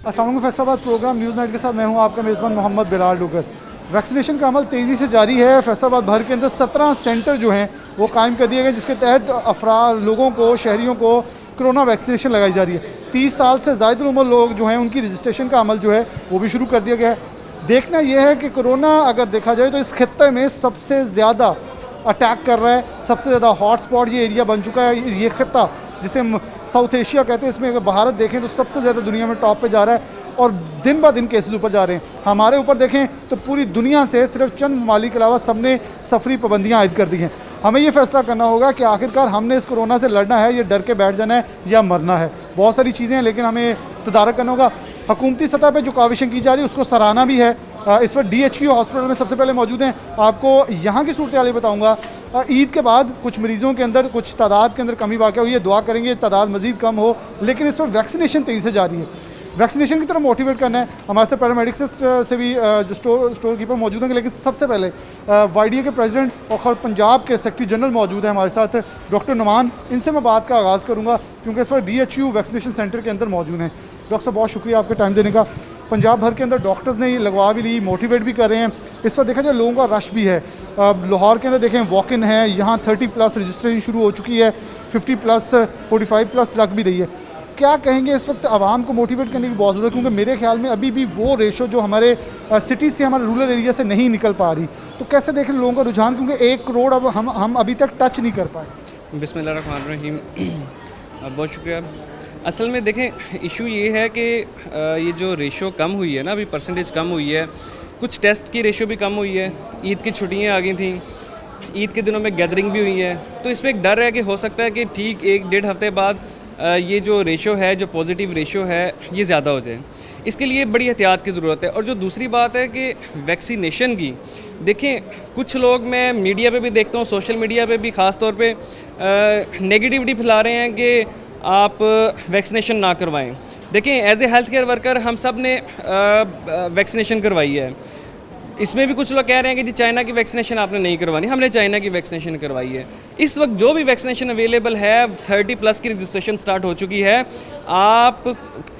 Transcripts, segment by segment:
अस्सलाम वालेकुम। Faisalabad programme news night के साथ मैं हूं आपका मेज़बान मोहम्मद बिलाल डुगर। वैक्सीनेशन का अमल तेज़ी से जारी है। फैसलाबाद भर के अंदर 17 सेंटर जो हैं वो कायम कर दिए गए, जिसके तहत लोगों को, शहरियों को कोरोना वैक्सीनेशन लगाई जा रही है। 30 साल से ज़ायद उम्र लोग जो हैं उनकी रजिस्ट्रेशन का अमल जो है वो भी शुरू कर दिया गया है। देखना यह है कि कोरोना अगर देखा जाए तो इस खित्ते में सबसे ज़्यादा अटैक कर रहा है, सबसे ज़्यादा हॉटस्पॉट ये एरिया बन चुका है। ये खित्ता जिसे साउथ एशिया कहते हैं, इसमें अगर भारत देखें तो सबसे ज़्यादा दुनिया में टॉप पे जा रहा है और दिन ब दिन केसेस ऊपर जा रहे हैं। हमारे ऊपर देखें तो पूरी दुनिया से सिर्फ चंद ममालिक के अलावा सब ने सफरी पाबंदियाँ आयद कर दी हैं। हमें ये फैसला करना होगा कि आखिरकार हमने इस कोरोना से लड़ना है, ये डर के बैठ जाना है या मरना है। बहुत सारी चीज़ें हैं लेकिन हमें तदारक करना होगा। हुकूमती सतह पे जो काविशें की जा रही है उसको सराहना भी है। इस वक्त DHQ हॉस्पिटल में सबसे पहले मौजूद हैं। आपको यहाँ की सूरत हाल बताऊँगा। ईद के बाद कुछ मरीज़ों के अंदर कुछ तादाद के अंदर कमी वाक़ हुई है। दुआ करेंगे तादाद मज़ीद कम हो, लेकिन इस वक्त वैक्सीनेशन तेज़ी से जारी है। वैक्सीनेशन की तरफ मोटिवेट करना है। हमारे से पैरामेडिक्स से भी जो स्टोर कीपर मौजूद होंगे, लेकिन सबसे पहले YDA के प्रेसिडेंट और पंजाब के सेक्रेटरी जनरल मौजूद हैं हमारे साथ, डॉक्टर नुमान। इनसे मैं बात का आगाज़ करूँगा क्योंकि इस वक्त DHQ वैक्सीनेशन सेंटर के अंदर मौजूद हैं। डॉक्टर साहब बहुत शुक्रिया आपके टाइम देने का। पंजाब भर के अंदर डॉक्टर्स ने लगवा भी ली, मोटिवेट भी कर रहे हैं। इस वक्त देखा जाए लोगों का रश भी है। लाहौर के अंदर देखें वॉक इन है, यहाँ 30+ रजिस्ट्रेशन शुरू हो चुकी है, 50+, 45+ लग भी रही है। क्या कहेंगे इस वक्त आवाम को मोटिवेट करने की बहुत ज़रूरत है, क्योंकि मेरे ख्याल में अभी भी वो रेशो जो हमारे सिटी से हमारे रूरल एरिया से नहीं निकल पा रही। तो कैसे देख रहे लोगों का रुझान, क्योंकि 1 करोड़ अब हम अभी तक टच नहीं कर पाए। बिस्मिल्लाहिर्रहमानिर्रहीम। बहुत शुक्रिया। असल में देखें इशू ये है कि ये जो रेशो कम हुई है ना, अभी परसेंटेज कम हुई है, कुछ टेस्ट की रेशो भी कम हुई है। ईद की छुट्टियाँ आ गई थी, ईद के दिनों में गैदरिंग भी हुई है, तो इसमें एक डर है कि हो सकता है कि ठीक 1-1.5 हफ्ते बाद ये जो रेशो है, जो पॉजिटिव रेशो है, ये ज़्यादा हो जाए। इसके लिए बड़ी एहतियात की ज़रूरत है। और जो दूसरी बात है कि वैक्सीनेशन की, देखें कुछ लोग, मैं मीडिया पे भी देखता हूँ, सोशल मीडिया पे भी ख़ास तौर पे नेगेटिविटी फैला रहे हैं कि आप वैक्सीनेशन ना करवाएं। देखें as a health care worker हम सब ने वैक्सीनेशन करवाई है। इसमें भी कुछ लोग कह रहे हैं कि जी चाइना की वैक्सीनेशन आपने नहीं करवानी, हमने चाइना की वैक्सीनेशन करवाई है। इस वक्त जो भी वैक्सीनेशन अवेलेबल है, 30+ की रजिस्ट्रेशन स्टार्ट हो चुकी है। आप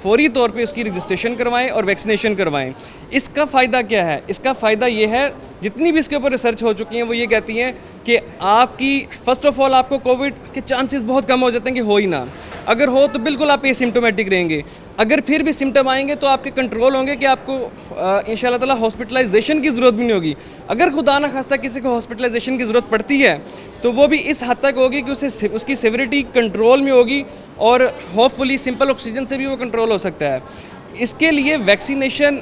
फौरी तौर पे उसकी रजिस्ट्रेशन करवाएं और वैक्सीनेशन करवाएं। इसका फ़ायदा क्या है? इसका फ़ायदा ये है, जितनी भी इसके ऊपर रिसर्च हो चुकी हैं वो ये कहती हैं कि आपकी फ़र्स्ट ऑफ़ ऑल आपको कोविड के चांसेस बहुत कम हो जाते हैं कि हो ही ना। अगर हो तो बिल्कुल आप एसिम्प्टोमेटिक रहेंगे। अगर फिर भी सिम्टम आएंगे तो आपके कंट्रोल होंगे कि आपको इंशाल्लाह ताला हॉस्पिटलाइजेशन की ज़रूरत भी नहीं होगी। अगर खुदा ना खास्ता किसी को हॉस्पिटलाइजेशन की ज़रूरत पड़ती है तो वो भी इस हद तक होगी कि उसे उसकी सिविरिटी कंट्रोल में होगी और होपफुली सिंपल ऑक्सीजन से भी वो कंट्रोल हो सकता है। इसके लिए वैक्सीनेशन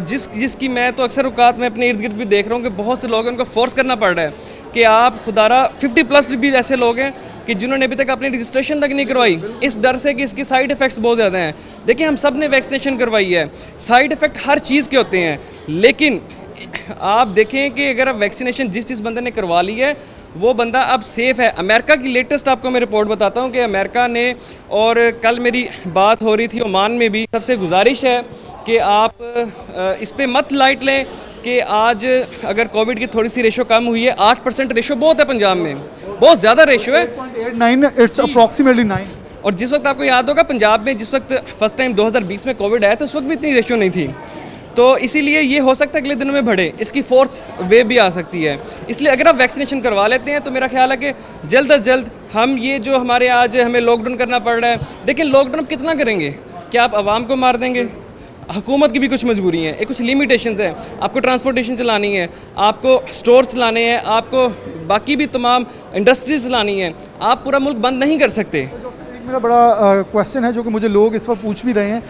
जिसकी मैं तो अक्सर औकात में अपने इर्द गिर्द भी देख रहा हूँ कि बहुत से लोग हैं, उनको फोर्स करना पड़ रहा है कि आप खुदारा 50+ भी ऐसे लोग हैं कि जिन्होंने अभी तक अपनी रजिस्ट्रेशन तक नहीं करवाई, इस डर से कि इसके साइड इफ़ेक्ट्स बहुत ज़्यादा हैं। देखिए हम सब ने वैक्सीनेशन करवाई है, साइड इफ़ेक्ट हर चीज़ के होते हैं, लेकिन आप देखें कि अगर आप वैक्सीनेशन जिस बंदे ने करवा ली है वो बंदा अब सेफ़ है। अमेरिका की लेटेस्ट आपको मैं रिपोर्ट बताता हूँ कि अमेरिका ने, और कल मेरी बात हो रही थी ओमान में भी, सबसे गुजारिश है कि आप इस पर मत लाइट लें कि आज अगर कोविड की थोड़ी सी रेशो कम हुई है, 8% रेशो बहुत है पंजाब में, बहुत ज़्यादा रेशो है। 8.89 इट्स अप्रॉक्सीमेटली 9। और जिस वक्त आपको याद होगा पंजाब में जिस वक्त फर्स्ट टाइम 2020 में कोविड आया तो उस वक्त भी इतनी रेशो नहीं थी। तो इसीलिए ये हो सकता है अगले दिनों में बढ़े, इसकी 4th वेव भी आ सकती है। इसलिए अगर आप वैक्सीनेशन करवा लेते हैं तो मेरा ख्याल है कि जल्द अज जल्द हम ये जो हमारे आज हमें लॉकडाउन करना पड़ रहा है, देखिए लॉकडाउन आप कितना करेंगे? क्या आप आवाम को मार देंगे? हुकूमत की भी कुछ मजबूरी हैं, कुछ लिमिटेशंस हैं। आपको ट्रांसपोर्टेशन चलानी है, आपको स्टोर चलाने हैं, आपको बाकी भी तमाम इंडस्ट्रीज चलानी है। आप पूरा मुल्क बंद नहीं कर सकते। एक मेरा बड़ा क्वेश्चन है जो कि मुझे लोग इस वक्त पूछ भी रहे हैं।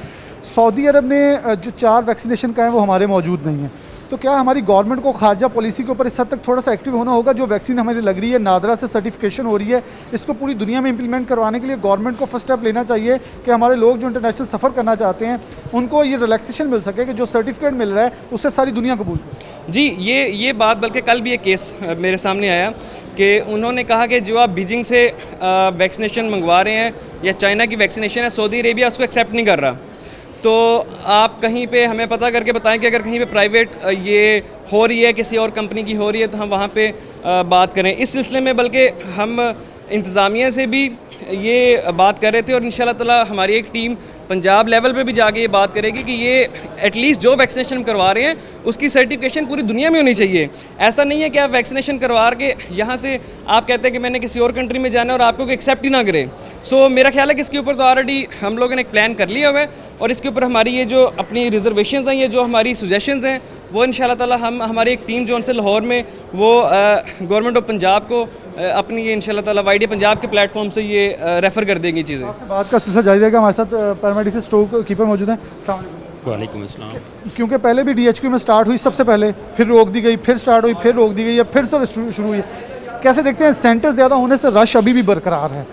सऊदी अरब ने जो 4 वैक्सीनेशन का है वो हमारे मौजूद नहीं है, तो क्या हमारी गवर्नमेंट को खारजा पॉलिसी के ऊपर इस हद तक थोड़ा सा एक्टिव होना होगा? जो वैक्सीन हमें लग रही है, नादरा से सर्टिफिकेशन हो रही है, इसको पूरी दुनिया में इंप्लीमेंट करवाने के लिए गवर्नमेंट को फर्स्ट स्टेप लेना चाहिए कि हमारे लोग जो इंटरनेशनल सफ़र करना चाहते हैं उनको ये रिलैक्सेशन मिल सके कि जो सर्टिफिकेट मिल रहा है उससे सारी दुनिया कबूल करे। जी, ये बात, बल्कि कल भी ये केस मेरे सामने आया कि उन्होंने कहा कि जो आप बीजिंग से वैक्सीनेशन मंगवा रहे हैं या चाइना की वैक्सीनेशन है, सऊदी अरेबिया उसको एक्सेप्ट नहीं कर रहा। तो आप कहीं पे हमें पता करके बताएं कि अगर कहीं पे प्राइवेट ये हो रही है, किसी और कंपनी की हो रही है, तो हम वहाँ पे बात करें इस सिलसिले में। बल्कि हम इंतज़ामिया से भी ये बात कर रहे थे, और इंशाल्लाह ताला हमारी एक टीम पंजाब लेवल पे भी जाके ये बात करेगी कि ये एटलीस्ट जो वैक्सीनेशन करवा रहे हैं उसकी सर्टिफिकेशन पूरी दुनिया में होनी चाहिए। ऐसा नहीं है कि आप वैक्सीनेशन करवा के यहाँ से आप कहते हैं कि मैंने किसी और कंट्री में जाना है और आपको एक्सेप्ट ही ना करे। सो मेरा ख्याल है कि इसके ऊपर तो ऑलरेडी हम लोगों ने एक प्लान कर लिया हुआ है, और इसके ऊपर हमारी ये जो अपनी रिजर्वेशंस हैं, ये जो हमारी सजेशंस हैं, वो इंशाल्लाह ताला हम हमारी एक टीम जो उनसे लाहौर में वो गवर्नमेंट ऑफ पंजाब को अपनी ये इंशाल्लाह ताला वाईडी पंजाब के प्लेटफॉर्म से ये रेफ़र कर देंगी चीज़ें। आपसे बात का सिलसिला जारी रहेगा। हमारे साथ पैरामेडिक स्ट्रोक कीपर मौजूद हैं। अस्सलाम वालेकुम। वालेकुम अस्सलाम। क्योंकि पहले भी DHQ में स्टार्ट हुई सबसे पहले, फिर रोक दी गई, फिर स्टार्ट हुई, फिर रोक दी गई, या फिर से शुरू हुई। कैसे देखते हैं सेंटर ज़्यादा होने से रश अभी भी बरकरार है?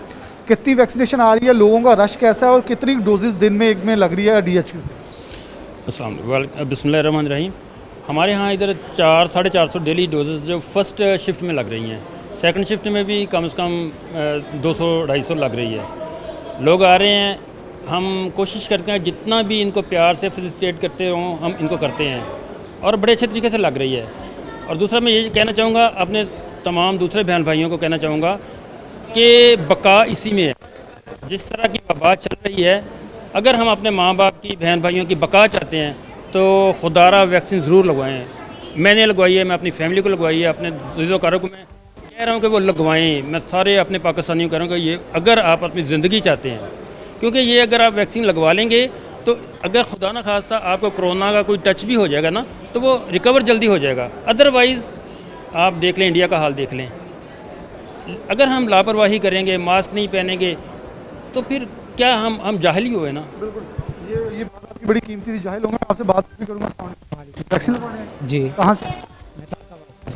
कितनी वैक्सीनेशन आ रही है, लोगों का रश कैसा है, और कितनी डोजेज़ दिन में एक में लग रही है DHQ से? अस्सलाम बिस्मिल्लाहिर्रहमानिर्रहीम। हमारे यहाँ इधर 400-450 डेली डोजेज जो फर्स्ट शिफ्ट में लग रही हैं, सेकंड शिफ्ट में भी कम से कम 200-250 लग रही है। लोग आ रहे हैं, हम कोशिश करते हैं जितना भी इनको प्यार से फैसिलिटेट करते हों हम इनको करते हैं, और बड़े अच्छे तरीके से लग रही है। और दूसरा मैं ये कहना चाहूँगा, अपने तमाम दूसरे बहन भाइयों को कहना चाहूँगा कि बका इसी में है। जिस तरह की वबा चल रही है, अगर हम अपने माँ बाप की, बहन भाइयों की बका चाहते हैं तो खुदारा वैक्सीन ज़रूर लगवाएं। मैंने लगवाई है, मैं अपनी फैमिली को लगवाई है, अपने रिश्तेदारों को मैं कह रहा हूँ कि वो लगवाएं। मैं सारे अपने पाकिस्तानियों को कह रहा हूँ कि ये अगर आप अपनी ज़िंदगी चाहते हैं, क्योंकि ये अगर आप वैक्सीन लगवा लेंगे तो अगर खुदा न खास्ता आपको कोरोना का कोई टच भी हो जाएगा ना, तो वो रिकवर जल्दी हो जाएगा। अदरवाइज़ आप देख लें, इंडिया का हाल देख लें। अगर हम लापरवाही करेंगे, मास्क नहीं पहनेंगे, तो फिर क्या हम जाहिल ही हुए ना। ये बात आपकी बड़ी कीमती थी, जाहिल होंगे। आपसे बात भी करूँगा। वैक्सीन लगवाने हैं? जी। कहाँ से?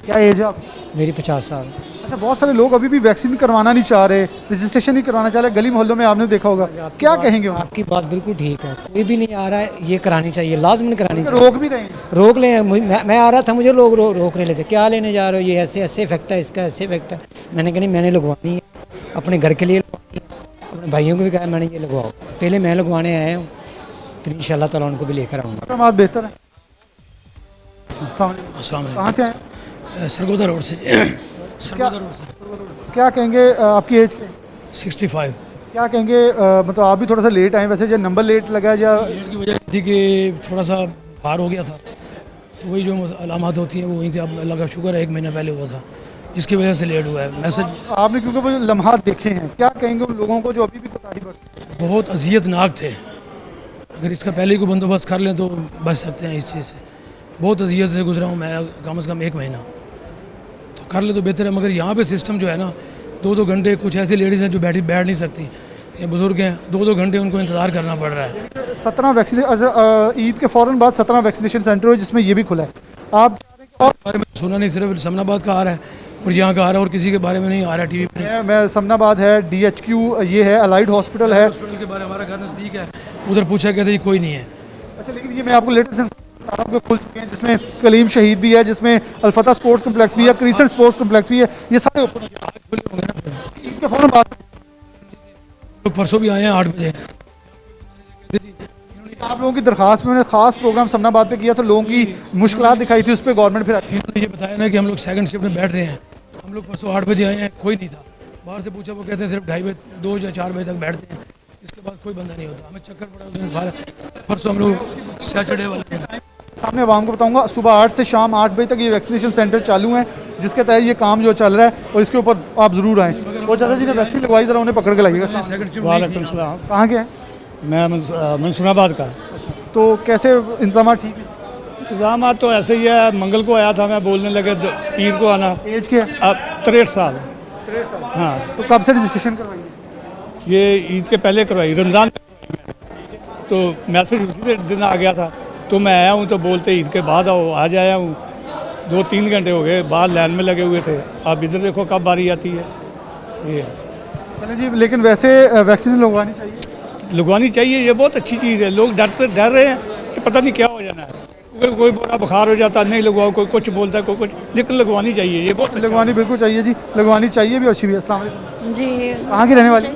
क्या एज है आप? मेरी 50 साल। अच्छा, बहुत सारे लोग अभी भी वैक्सीन करवाना नहीं चाह रहे, रजिस्ट्रेशन नहीं करवाना चाह रहे। गली मोहल्लों में आपने देखा होगा, क्या कहेंगे उन्हें? आपकी बात बिल्कुल ठीक है, कोई भी नहीं आ रहा है, ये करानी चाहिए, लाजमन करानी चाहिए। रोक भी नहीं? रोक लें। मैं आ रहा था, मुझे लोग रोकने लेते, क्या लेने जा रहे हो, ये ऐसे ऐसे इफेक्ट है, इसका ऐसे इफेक्ट है। मैंने कहा नहीं, मैंने लगवानी है, अपने घर के लिए लगवानी है, अपने भाइयों को भी कहा मैंने ये लगवाओ। पहले मैं लगवाने आया हूँ, फिर इंशाल्लाह ताला उनको भी लेकर आऊँगा। बात बेहतर है। अस्सलाम वालेकुम। कहाँ से आए? सरगोदा रोड से। सरगोदा रोड से। क्या कहेंगे आपकी एज के? 65। क्या कहेंगे, मतलब आप भी थोड़ा सा लेट आए, वैसे जो नंबर लेट लगा या लेट की वजह थी कि थोड़ा सा बाहर हो गया था, तो वही जो अलामत होती हैं वो वहीं थी। अब अल्लाह का शुक्र है 1 महीना पहले हुआ था, जिसकी वजह से लेट हुआ है। मैसेज आपने क्योंकि वो जो लम्हात देखे हैं, क्या कहेंगे उन लोगों को जो अभी भी कोताही बरतते हैं? बहुत अजियतनाक थे। अगर इसका पहले ही कोई बंदोबस्त कर लें तो बच सकते हैं इस चीज़ से। बहुत अजियत से गुजरा हूँ मैं, कम से कम 1 महीना, तो कर ले तो बेहतर है। मगर यहाँ पे सिस्टम जो है ना, 2-2 घंटे, कुछ ऐसी लेडीज़ हैं जो बैठ नहीं सकती, ये बुज़ुर्ग हैं, 2-2 घंटे उनको इंतज़ार करना पड़ रहा है। 17 वैक्सीनेशन, ईद के फ़ौरन बाद 17 वैक्सीनेशन सेंटर हुए, जिसमें ये भी खुला है। आप और बारे में सुना नहीं, सिर्फ समनाबाद का आ रहा है और यहाँ का आ रहा है, और किसी के बारे में नहीं आ रहा है टीवी पे। मैं समनाबाद है, DHQ ये है, अलाइड हॉस्पिटल है। हॉस्पिटल के बारे में हमारा घर नज़दीक है, उधर पूछा कहते जी कोई नहीं है। अच्छा, लेकिन ये मैं आपको लेटेस्ट बता रहा हूँ कि खुल चुके हैं, जिसमें कलीम शहीद भी है, जिसमें अल्फता स्पोर्ट्स कम्प्लेक्स भी है, क्रिसेंट स्पोर्ट्स कम्प्लेक्स भी है, ये सारे ओपन खुले होंगे ना। ईद के फ़ौरन बाद। लोग परसों भी आए हैं 8 बजे। आप लोगों की दरखास्त में उन्होंने खास प्रोग्राम समनाबाद पे किया, तो लोगों की मुश्किलात दिखाई थी, उस पर गवर्नमेंट फिर आई। इन्होंने ये बताया ना कि हम लोग सेकंड शिफ्ट में बैठ रहे हैं। हम लोग परसों 8 बजे आए हैं, कोई नहीं था। बाहर से पूछा, वो कहते हैं सिर्फ 2:30 बजे, 2 या 4 बजे तक बैठते हैं, इसके बाद कोई बंदा नहीं होता। हमें चक्कर पड़ा उस दिन। परसों हम लोग सैटरडे वाले हैं। सामने आवाम को बताऊंगा, सुबह 8 से शाम 8 बजे तक ये वैक्सीनेशन सेंटर चालू हैं, जिसके तहत ये काम जो चल रहा है, और इसके ऊपर आप ज़रूर आएँ। वो चाचा जी ने वैक्सीन लगवाई, ज़रा उन्हें पकड़ के लाइएगा। वालेकुम सलाम। कहाँ के हैं? मैं मंसूराबाद का। तो कैसे इंतजाम ठीक है? इंतजाम तो ऐसे ही है। मंगल को आया था मैं, बोलने लगे पीर को आना। एज क्या है? अब 63 साल। हाँ, तो कब से रजिस्ट्रेशन करवाई? ये ईद के पहले करवाई, रमज़ान तो मैसेज उसी दिन आ गया था, तो मैं आया हूँ, तो बोलते ईद के बाद आओ। आज आया हूँ, 2-3 घंटे हो गए, बाहर लाइन में लगे हुए थे। आप इधर देखो कब बारी आती है। ये है। चलें जी, लेकिन वैसे वैक्सीन लगवानी चाहिए। लगवानी चाहिए, ये बहुत अच्छी चीज़ है। लोग डर रहे हैं कि पता नहीं क्या हो जाना है, कोई बुरा बुखार हो जाता है, नहीं लगवाओ, कोई कुछ बोलता है, कोई कुछ, लेकिन लगवानी चाहिए, ये बहुत लगवानी बिल्कुल चाहिए जी, लगवानी चाहिए भी, अच्छी भी है। अस्सलाम वालेकुम। जी, कहाँ की रहने वाली?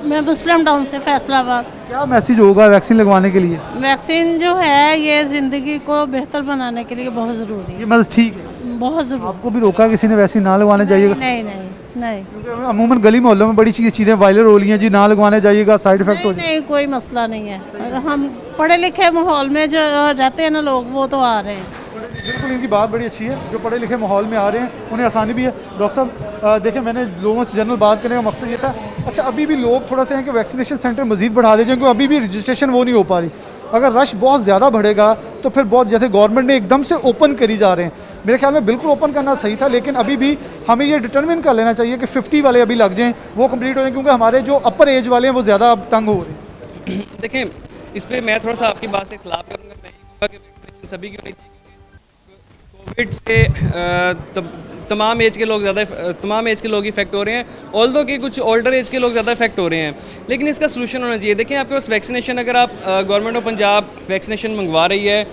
मैं मुस्लिम टाउन से, फैसलाबाद। क्या मैसेज होगा वैक्सीन लगवाने के लिए? वैक्सीन जो है ये ज़िंदगी को बेहतर बनाने के लिए बहुत ज़रूरी है, ये मैसेज ठीक है? बहुत ज़रूरी। आपको भी रोका किसी ने वैक्सीन ना लगवाने जाइएगा? नहीं नहीं नहीं क्योंकि अमूमन गली मोहल्लों में बड़ी चीज़ें वायरल हो रही हैं जी, ना लगवाने जाइएगा साइड इफेक्ट हो नहीं, जाए। नहीं कोई मसला नहीं है। हम पढ़े लिखे माहौल में जो रहते हैं ना लोग, वो तो आ रहे हैं। बिल्कुल, इनकी बात बड़ी अच्छी है, जो पढ़े लिखे माहौल में आ रहे हैं उन्हें आसानी भी है। डॉक्टर साहब देखें, मैंने लोगों से जनरल बात करने का मकसद ये था, अच्छा अभी भी लोग थोड़ा सा हैं कि वैक्सीनेशन सेंटर मज़ीद बढ़ा दें, क्योंकि अभी भी रजिस्ट्रेशन वो नहीं हो पा रही। अगर रश बहुत ज़्यादा बढ़ेगा तो फिर बहुत, जैसे गवर्नमेंट ने एकदम से ओपन करी जा रहे हैं, मेरे ख्याल में बिल्कुल ओपन करना सही था, लेकिन अभी भी हमें ये डिटरमिन कर लेना चाहिए कि 50 वाले अभी लग जाएँ, वो कंप्लीट हो जाएँ, क्योंकि हमारे जो अपर एज वाले हैं वो ज़्यादा अब तंग हो रहे हैं। देखें, इस पर मैं थोड़ा सा आपकी बात से खिलाफ करूँगा। मैं ये कहूँगा कि वैक्सीनेशन सभी की होनी चाहिए, कोविड से तमाम एज के लोग इफेक्ट हो रहे हैं, ऑल्दो कि कुछ ओल्डर एज के लोग ज़्यादा इफेक्ट हो रहे हैं, लेकिन इसका सलूशन होना चाहिए। देखिए, आपके पास वैक्सीनेशन, अगर आप गवर्नमेंट ऑफ पंजाब वैक्सीनेशन मंगवा रही है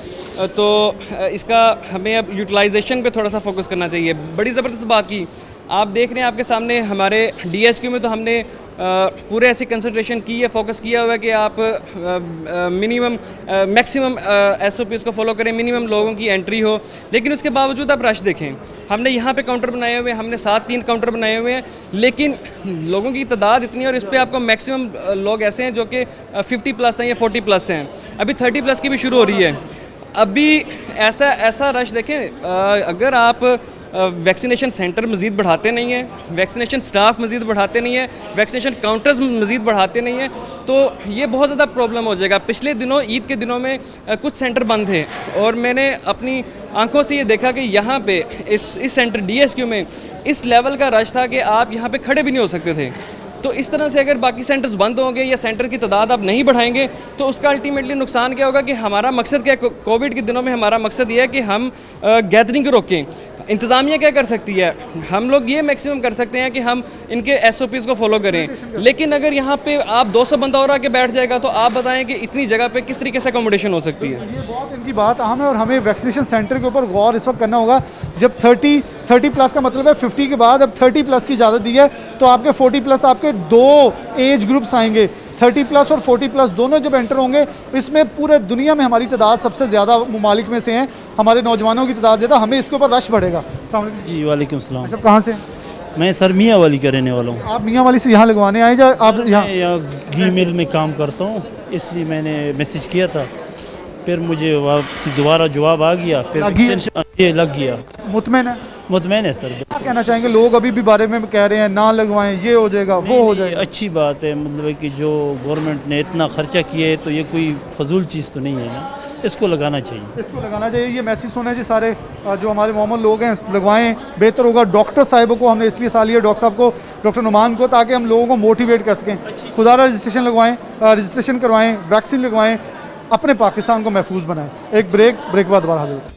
तो इसका हमें अब यूटिलाइजेशन पे थोड़ा सा फोकस करना चाहिए। बड़ी ज़बरदस्त बात की आप देख रहे हैं आपके सामने, हमारे DHQ में तो हमने पूरे ऐसी कंसंट्रेशन की है, फोकस किया हुआ है कि आप मैक्सिमम SOPs को फॉलो करें, मिनिमम लोगों की एंट्री हो, लेकिन उसके बावजूद आप रश देखें। हमने यहाँ पे काउंटर बनाए हुए हैं, हमने 3 काउंटर बनाए हुए हैं, लेकिन लोगों की तादाद इतनी है और इस पर आपको मैक्सिमम लोग ऐसे हैं जो कि 50+ हैं या 40+ हैं, अभी 30+ की भी शुरू हो रही है। अभी ऐसा रश देखें, अगर आप वैक्सीनेशन सेंटर मज़ीद बढ़ाते नहीं हैं, वैक्सीनेशन स्टाफ मज़ीद बढ़ाते नहीं हैं, वैक्सीनेशन काउंटर्स मज़ीद बढ़ाते नहीं हैं, तो ये बहुत ज़्यादा प्रॉब्लम हो जाएगा। पिछले दिनों, ईद के दिनों में कुछ सेंटर बंद थे और मैंने अपनी आंखों से ये देखा कि यहाँ पे इस सेंटर DHQ में इस लेवल का रश था कि आप यहाँ पे खड़े भी नहीं हो सकते थे। तो इस तरह से अगर बाकी सेंटर्स बंद होंगे या सेंटर की तादाद आप नहीं बढ़ाएंगे तो उसका अल्टीमेटली नुकसान क्या होगा कि हमारा मकसद क्या है, कोविड के दिनों में हमारा मकसद ये है कि हम गैदरिंग को रोकें। इंतज़ामिया क्या कर सकती है, हम लोग ये मैक्सिमम कर सकते हैं कि हम इनके SOPs को फॉलो करें, लेकिन अगर यहाँ पे आप 200 बंदा और आके बैठ जाएगा तो आप बताएं कि इतनी जगह पे किस तरीके से अकोमोडेशन हो सकती है। ये बहुत इनकी बात अहम है और हमें वैक्सीनेशन सेंटर के ऊपर गौर इस वक्त करना होगा। जब 30+ का मतलब है 50 के बाद अब 30+ की इजाज़त दी है, तो आपके 40+ आपके 2 एज ग्रुप्स आएंगे, 30+ और 40+ दोनों जब एंटर होंगे, इसमें पूरे दुनिया में हमारी तादाद सबसे ज़्यादा ममालिक में से हैं, हमारे नौजवानों की तादाद ज़्यादा, हमें इसके ऊपर रश बढ़ेगा। अस्सलाम वालेकुम जी वालेकुम सलाम। अच्छा, कहाँ से? मैं सर मियाँ वाली का रहने वाला हूँ। आप मियाँ वाली से यहाँ लगवाने आए या आप यहाँ? मैं यहाँ घी मिल में काम करता हूँ, इसलिए मैंने मैसेज किया था, फिर मुझे वापसी दोबारा जवाब आ गया, फिर ये लग गया। मुतमैन है? मुतमैन है सर। क्या कहना चाहेंगे, लोग अभी भी बारे में कह रहे हैं ना लगवाएं, ये हो जाएगा वो हो जाएगा? अच्छी बात है, मतलब कि जो गवर्नमेंट ने इतना खर्चा किया है तो ये कोई फजूल चीज़ तो नहीं है ना, इसको लगाना चाहिए। इसको लगाना चाहिए, ये मैसेज सुना जी सारे जो हमारे मामूल लोग हैं, लगवाएं, बेहतर होगा। डॉक्टर साहिबों को हमने इसलिए साल लिया, डॉक्टर साहब को, डॉक्टर नुमान को, ताकि हम लोगों को मोटिवेट कर सकें। खुदा रजिस्ट्रेशन लगवाएं, रजिस्ट्रेशन करवाएं, वैक्सीन लगवाएं, अपने पाकिस्तान को महफूज बनाएं। एक ब्रेक के बाद दोबारा हाजिर होगा।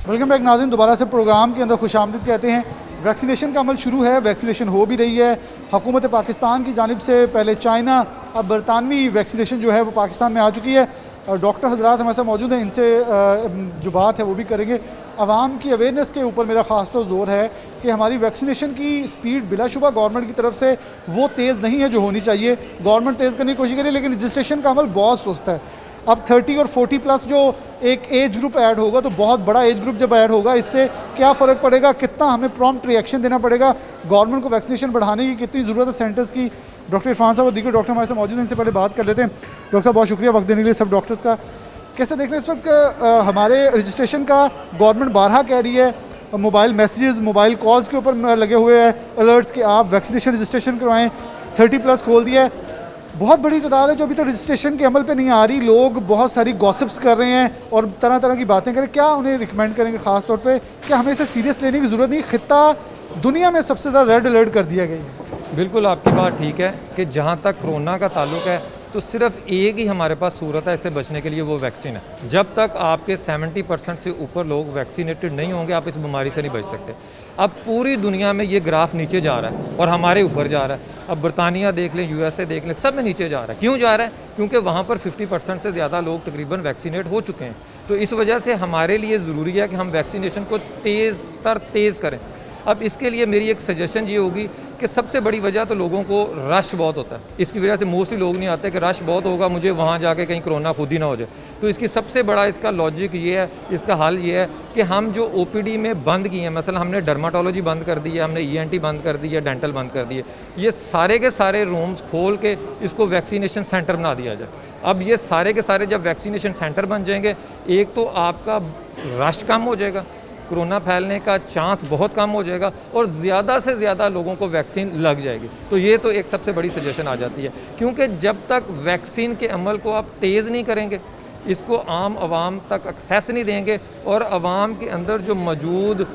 वेलकम बैक नाज़रीन, दोबारा से प्रोग्राम के अंदर खुशामदीद कहते हैं। वैक्सीनेशन का अमल शुरू है, वैक्सीनेशन हो भी रही है। हुकूमत पाकिस्तान की जानिब से पहले चाइना, अब बरतानवी वैक्सीनेशन जो है वो पाकिस्तान में आ चुकी है। डॉक्टर हजरात हमारे साथ मौजूद हैं, इनसे जो बात है वो भी करेंगे। आवाम की अवेयरनेस के ऊपर मेरा ख़ास तौर जोर है कि हमारी वैक्सीनेशन की स्पीड बिलाशुबा गवर्नमेंट की तरफ से वो तेज़ नहीं है जो होनी चाहिए। गवर्नमेंट तेज़ करने की कोशिश करी, लेकिन रजिस्ट्रेशन का अमल बहुत सुस्त है। अब 30 और 40+ जो एक एज ग्रुप ऐड होगा, तो बहुत बड़ा एज ग्रुप जब ऐड होगा, इससे क्या फ़र्क पड़ेगा, कितना हमें प्रॉम्प्ट रिएक्शन देना पड़ेगा, गवर्नमेंट को वैक्सीनेशन बढ़ाने की कितनी ज़रूरत है सेंटर्स की। डॉक्टर इरफान साहब और दीगर डॉक्टर हमारे साथ मौजूद हैं, इनसे पहले बात कर लेते हैं। डॉक्टर साहब बहुत शुक्रिया वक्त देने के लिए सब डॉक्टर्स का। कैसे देख रहे हैं इस वक्त हमारे रजिस्ट्रेशन का, गवर्नमेंट बारहा कह रही है, मोबाइल मैसेजेस, मोबाइल कॉल्स के ऊपर लगे हुए हैं अलर्ट्स कि आप वैक्सीनेशन रजिस्ट्रेशन करवाएँ, 30+ खोल दिया है। बहुत बड़ी तादाद है जो अभी तक रजिस्ट्रेशन के अमल पे नहीं आ रही। लोग बहुत सारी गॉसिप्स कर रहे हैं और तरह तरह की बातें करें। क्या उन्हें रिकमेंड करेंगे ख़ास तौर पे, क्या हमें इसे सीरियस लेने की ज़रूरत नहीं? ख़ित्ता दुनिया में सबसे ज़्यादा रेड अलर्ट कर दिया गया है। बिल्कुल आपकी बात ठीक है कि जहाँ तक कोरोना का ताल्लुक है तो सिर्फ एक ही हमारे पास सूरत है इससे बचने के लिए, वो वैक्सीन है। जब तक आपके 70% से ऊपर लोग वैक्सीनेटेड नहीं होंगे, आप इस बीमारी से नहीं बच सकते। अब पूरी दुनिया में ये ग्राफ नीचे जा रहा है और हमारे ऊपर जा रहा है। अब बरतानिया देख लें, USA देख लें, सब में नीचे जा रहा है। क्यों जा रहा है? क्योंकि वहाँ पर 50% से ज़्यादा लोग तकरीबन वैक्सीनेट हो चुके हैं। तो इस वजह से हमारे लिए ज़रूरी है कि हम वैक्सीनेशन को तेज़ करें। अब इसके लिए मेरी एक सजेशन ये होगी कि सबसे बड़ी वजह तो लोगों को रश बहुत होता है, इसकी वजह से मोस्टली लोग नहीं आते कि रश बहुत होगा, मुझे वहाँ जाके कहीं कोरोना खुद ही ना हो जाए। तो इसकी सबसे बड़ा इसका लॉजिक ये है, इसका हल ये है कि हम जो OPD में बंद किए हैं, मसलन हमने डर्माटोलॉजी बंद कर दी है, हमने ENT बंद कर दी है, डेंटल बंद कर दिए, ये सारे के सारे रूम्स खोल के इसको वैक्सीनेशन सेंटर बना दिया जाए। अब ये सारे के सारे जब वैक्सीनेशन सेंटर बन जाएंगे, एक तो आपका रश कम हो जाएगा, कोरोना फैलने का चांस बहुत कम हो जाएगा और ज़्यादा से ज़्यादा लोगों को वैक्सीन लग जाएगी। तो ये तो एक सबसे बड़ी सजेशन आ जाती है, क्योंकि जब तक वैक्सीन के अमल को आप तेज़ नहीं करेंगे, इसको आम आवाम तक एक्सेस नहीं देंगे और आवाम के अंदर जो मौजूद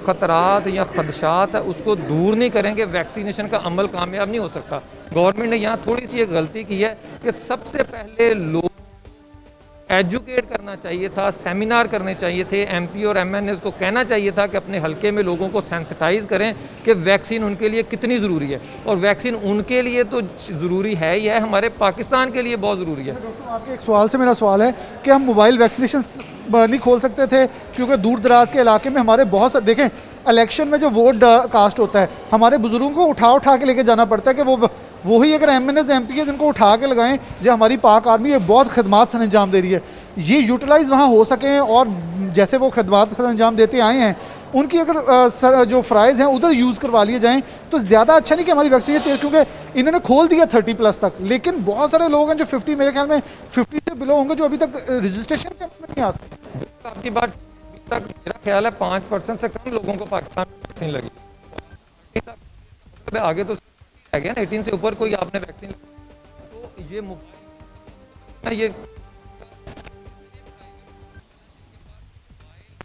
ख़तरात या खदशात है उसको दूर नहीं करेंगे, वैक्सीनेशन का अमल कामयाब नहीं हो सकता। गवर्नमेंट ने यहाँ थोड़ी सी एक गलती की है कि सबसे पहले लोग एजुकेट करना चाहिए था, सेमिनार करने चाहिए थे, MP और MNA को कहना चाहिए था कि अपने हलके में लोगों को सेंसिटाइज़ करें कि वैक्सीन उनके लिए कितनी ज़रूरी है। और वैक्सीन उनके लिए तो ज़रूरी है ही है, हमारे पाकिस्तान के लिए बहुत ज़रूरी है। डॉक्टर साहब, आपके एक सवाल से मेरा सवाल है कि हम मोबाइल वैक्सीनेशन नहीं खोल सकते थे, क्योंकि दूर दराज के इलाके में हमारे बहुत सारे, देखें इलेक्शन में जो वोट कास्ट होता है, हमारे बुजुर्गों को उठा के लेके जाना पड़ता है कि वही अगर MNAs MPs इनको उठा के लगाएं, जो हमारी पाक आर्मी ये बहुत खदमात सर अंजाम दे रही है, ये यूटिलाइज़ वहाँ हो सकें और जैसे वो खदमात सर अंजाम देते आए हैं उनकी अगर जो फ़राइज़ हैं उधर यूज़ करवा लिए जाएँ तो ज़्यादा अच्छा नहीं कि हमारी वैक्सीन तेज़, क्योंकि इन्होंने खोल दिया 30+ तक, लेकिन बहुत सारे लोग हैं जो 50, मेरे ख्याल में 50 से बिलो होंगे, जो अभी तक रजिस्ट्रेशन के में नहीं आ सकते। आपकी बात तक मेरा ख्याल है 5% से कम लोगों को पाकिस्तान में वैक्सीन लगी। आगे तो रह गया ना, 18 से ऊपर कोई आपने वैक्सीन, तो ये मोबाइल ये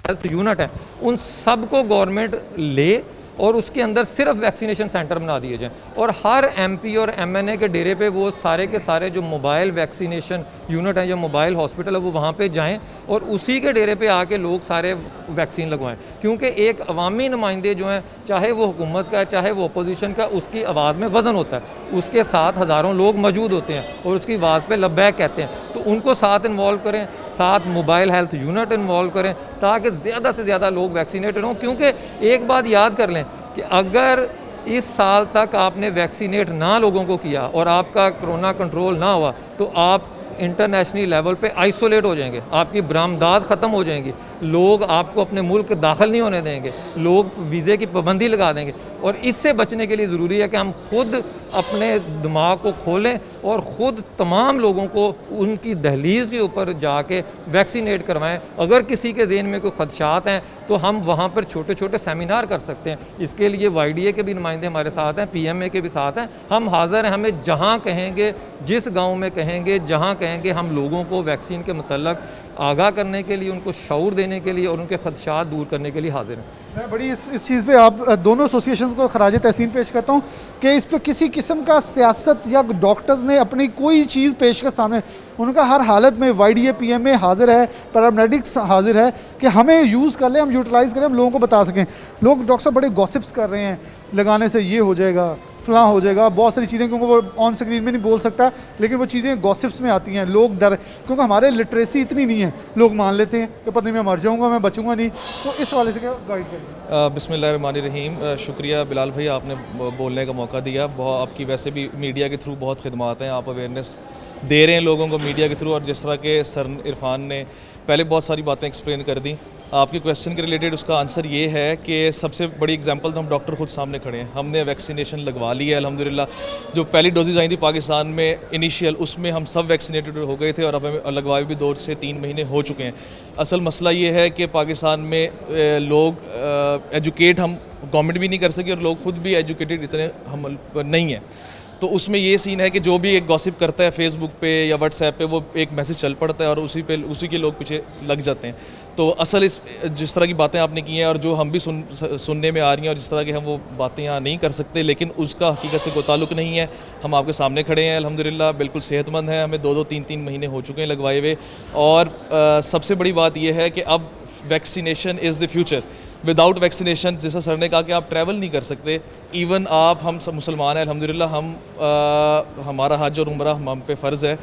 हेल्थ यूनिट है, उन सबको गवर्नमेंट ले और उसके अंदर सिर्फ वैक्सीनेशन सेंटर बना दिए जाएं और हर MP और MNA के डेरे पे वो सारे के सारे जो मोबाइल वैक्सीनेशन यूनिट हैं या मोबाइल हॉस्पिटल है वो वहाँ पे जाएं और उसी के डेरे पे आके लोग सारे वैक्सीन लगवाएं। क्योंकि एक अवामी नुमाइंदे जो हैं, चाहे वो हुकूमत का है चाहे वो अपोजिशन का, उसकी आवाज़ में वज़न होता है, उसके साथ हज़ारों लोग मौजूद होते हैं और उसकी आवाज़ पर लब्बैक कहते हैं, तो उनको साथ इन्वॉल्व करें, साथ मोबाइल हेल्थ यूनिट इन्वॉल्व करें ताकि ज़्यादा से ज़्यादा लोग वैक्सीनेटेड हों। क्योंकि एक बात याद कर लें कि अगर इस साल तक आपने वैक्सीनेट ना लोगों को किया और आपका कोरोना कंट्रोल ना हुआ तो आप इंटरनेशनल लेवल पे आइसोलेट हो जाएंगे, आपकी बरामदात ख़त्म हो जाएंगी, लोग आपको अपने मुल्क दाखिल नहीं होने देंगे, लोग वीज़े की पाबंदी लगा देंगे। और इससे बचने के लिए ज़रूरी है कि हम खुद अपने दिमाग को खोलें और ख़ुद तमाम लोगों को उनकी दहलीज़ के ऊपर जाके वैक्सीनेट करवाएं। अगर किसी के ज़हन में कोई खदशात हैं तो हम वहाँ पर छोटे छोटे सेमिनार कर सकते हैं। इसके लिए YDA के भी नुमाइंदे हमारे साथ हैं, PMA के भी साथ हैं, हम हाज़िर हैं। हमें जहाँ कहेंगे, जिस गाँव में कहेंगे, जहाँ कहेंगे, हम लोगों को वैक्सीन के मतलब आगाह करने के लिए, उनको शऊर देने के लिए और उनके खदशात दूर करने के लिए हाजिर हैं। मैं बड़ी इस चीज़ पे आप दोनों एसोसिएशन को खराज तहसीन पेश करता हूँ कि इस पर किसी किस्म का सियासत या डॉक्टर्स ने अपनी कोई चीज़ पेश कर सामने, उनका हर हालत में YDA PMA हाजिर है, पैरामेडिक्स हाजिर है कि हमें यूज़ कर लें, हम यूटिलाइज़ करें, हम लोगों को बता सकें। लोग डॉक्टर साहब बड़े गॉसिप्स कर रहे हैं, लगाने से ये हो जाएगा, फलां हो जाएगा, बहुत सारी चीज़ें, क्योंकि वो ऑन स्क्रीन में नहीं बोल सकता, लेकिन वो चीज़ें गॉसिप्स में आती हैं। लोग डर, क्योंकि हमारे लिटरेसी इतनी नहीं है, लोग मान लेते हैं कि पता नहीं मैं मर जाऊँगा, मैं बचूँगा नहीं। तो इस वाले से क्या गाइड करें? बिस्मिल्लाहिर्रहमानिर्रहीम। शुक्रिया बिलाल भाई, आपने बोलने का मौका दिया। बहुत आपकी वैसे भी मीडिया के थ्रू बहुत खिदमात हैं, आप अवेयरनेस दे रहे हैं लोगों को मीडिया के थ्रू। और जिस तरह के सर इरफान ने पहले बहुत सारी बातें एक्सप्लेन कर दी, आपके क्वेश्चन के रिलेटेड उसका आंसर ये है कि सबसे बड़ी एग्जांपल तो हम डॉक्टर खुद सामने खड़े हैं। हमने वैक्सीनेशन लगवा ली है अल्हम्दुलिल्लाह। जो पहली डोजेज आई थी पाकिस्तान में इनिशियल, उसमें हम सब वैक्सीनेटेड हो गए थे और अब हमें लगवाए भी 2 से 3 महीने हो चुके हैं। असल मसला ये है कि पाकिस्तान में लोग एजुकेट हम गवर्नमेंट भी नहीं कर सकी और लोग खुद भी एजुकेटेड इतने हम नहीं हैं। तो उसमें ये सीन है कि जो भी एक गॉसिप करता है फेसबुक पे या व्हाट्सएप पे, वो एक मैसेज चल पड़ता है और उसी के लोग पीछे लग जाते हैं। तो असल जिस तरह की बातें आपने की हैं और जो हम भी सुनने में आ रही हैं और जिस तरह की हम वो बातें यहाँ नहीं कर सकते, लेकिन उसका हकीकत से कोई ताल्लुक़ नहीं है। हम आपके सामने खड़े हैं अल्हम्दुलिल्लाह, बिल्कुल सेहतमंद हैं, हमें 2-2, 3-3 महीने हो चुके हैं लगवाए हुए। और सबसे बड़ी बात यह है कि अब vaccination is the future. Without vaccination, जैसा सर ने कहा कि आप ट्रैवल नहीं कर सकते। इवन हम सब मुसलमान हैं अल्हम्दुलिल्लाह, हमारा हज और उम्रा हम पे फ़र्ज़ है।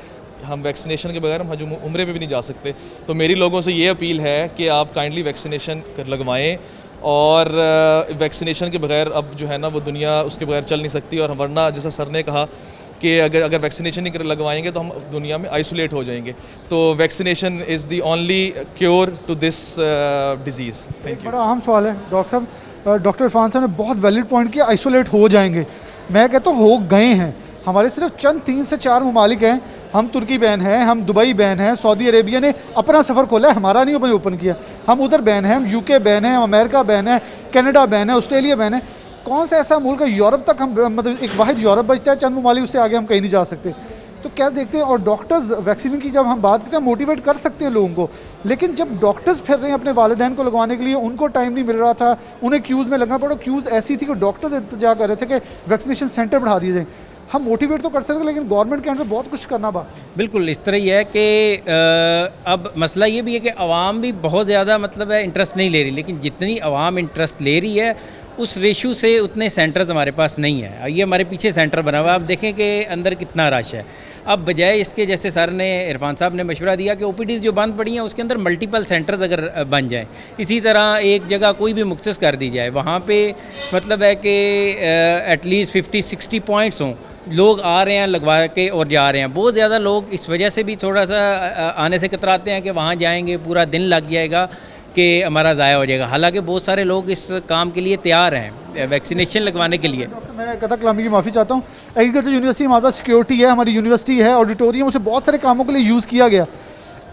हम वैक्सीनेशन के बगैर हम हज उम्रे पे भी नहीं जा सकते। तो मेरी लोगों से ये अपील है कि आप काइंडली वैक्सीनेशन लगवाएं, और वैक्सीनेशन के बगैर अब जो है ना वो दुनिया उसके बगैर चल नहीं सकती। और वरना जैसा सर ने कहा कि अगर वैक्सीनेशन नहीं लगवाएंगे तो हम दुनिया में आइसोलेट हो जाएंगे। तो vaccination is the only cure to this disease. Thank you. बड़ा अहम सवाल है डॉक्टर साहब। डॉक्टर इरफान साहब ने बहुत वैलिड पॉइंट किया, आइसोलेट हो जाएंगे। मैं कहता हूँ हो गए हैं। हमारे सिर्फ चंद 3 से 4 ममालिक हैं, हम तुर्की बैन हैं, हम दुबई बैन हैं, सऊदी अरेबिया ने अपना सफ़र खोला है, हमारा नहीं ओपन किया। हम उधर बैन हैं, हम यूके बैन है, हम अमेरिका बैन है, कनाडा बैन है, ऑस्ट्रेलिया बैन है। कौन सा ऐसा मुल्क है, यूरोप तक हम मतलब एक वाहिद यूरोप बचता है, चंद ममालिक, उससे आगे हम कहीं नहीं जा सकते। तो क्या देखते हैं, और डॉक्टर्स वैक्सीन की जब हम बात करते हैं मोटिवेट कर सकते हैं लोगों को, लेकिन जब डॉक्टर्स फिर रहे हैं अपने वालिदैन को लगवाने के लिए, उनको टाइम नहीं मिल रहा था, उन्हें क्यूज़ में लगना पड़ा। क्यूज़ ऐसी थी कि डॉक्टर्स इंतजार कर रहे थे कि वैक्सीनेशन सेंटर बढ़ा दिए जाए। हम मोटिवेट तो कर सकते, लेकिन गवर्नमेंट के अंदर बहुत कुछ करना बाकी। बिल्कुल इस तरह ही है कि अब मसला ये भी है कि आवाम भी बहुत ज़्यादा मतलब है इंटरेस्ट नहीं ले रही, लेकिन जितनी आवाम इंटरेस्ट ले रही है उस रेशू से उतने सेंटर्स हमारे पास नहीं है। ये हमारे पीछे सेंटर बना हुआ है, आप देखें कि अंदर कितना रश है। अब बजाय इसके, जैसे सर ने, इरफान साहब ने मशवरा दिया कि ओपीडीज़ जो बंद पड़ी हैं उसके अंदर मल्टीपल सेंटर्स अगर बन जाएं, इसी तरह एक जगह कोई भी मुख्तस कर दी जाए, वहाँ पे मतलब है कि एटलीस्ट 50-60 पॉइंट्स हों, लोग आ रहे हैं लगवा के और जा रहे हैं। बहुत ज़्यादा लोग इस वजह से भी थोड़ा सा आने से कतराते हैं कि वहाँ जाएंगे पूरा दिन लग जाएगा कि हमारा ज़ाया हो जाएगा। हालांकि बहुत सारे लोग इस काम के लिए तैयार हैं, वैक्सीनेशन लगवाने के लिए। मैं कथा कलामी की माफ़ी चाहता हूँ। एग्रीकल्चर यूनिवर्सिटी हमारे पास सिक्योरिटी है, हमारी यूनिवर्सिटी है, ऑडिटोरियम, उसे बहुत सारे कामों के लिए यूज़ किया गया।